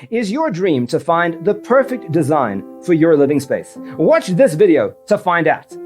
Is your dream to find the perfect design for your living space? Watch this video to find out.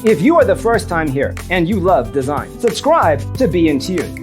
If you are the first time here and you love design, subscribe to Be in Tune.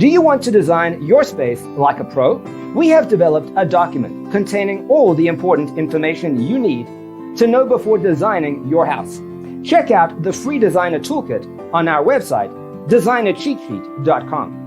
Do you want to design your space like a pro? We have developed a document containing all the important information you need to know before designing your house. Check out the free designer toolkit on our website, designercheatsheet.com.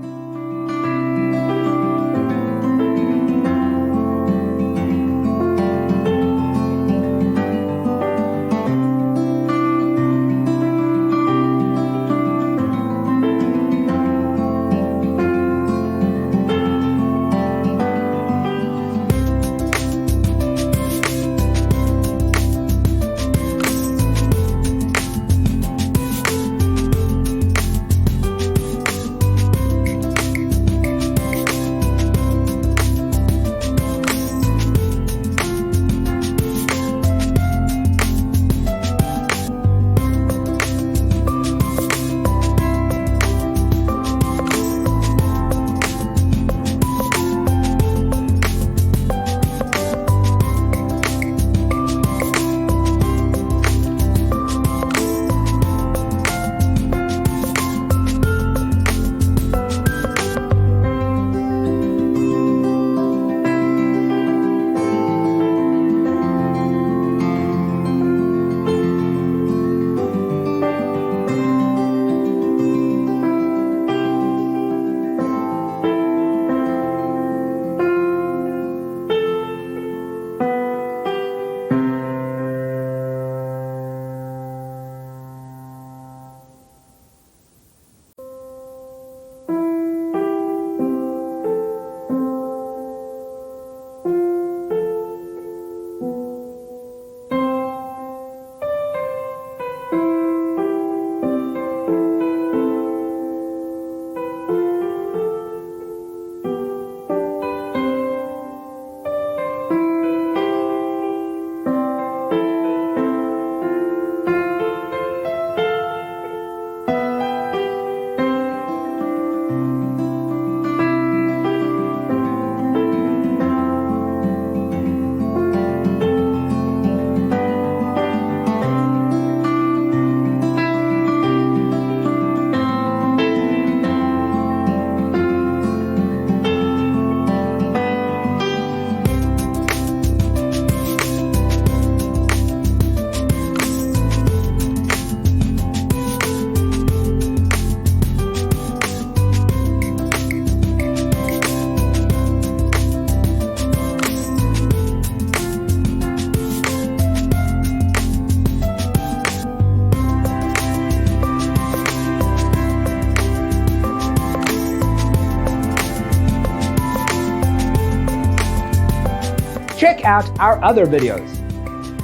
Check out our other videos.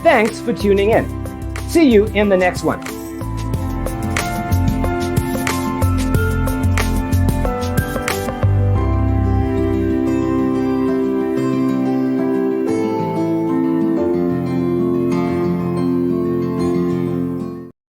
Thanks for tuning in. See you in the next one.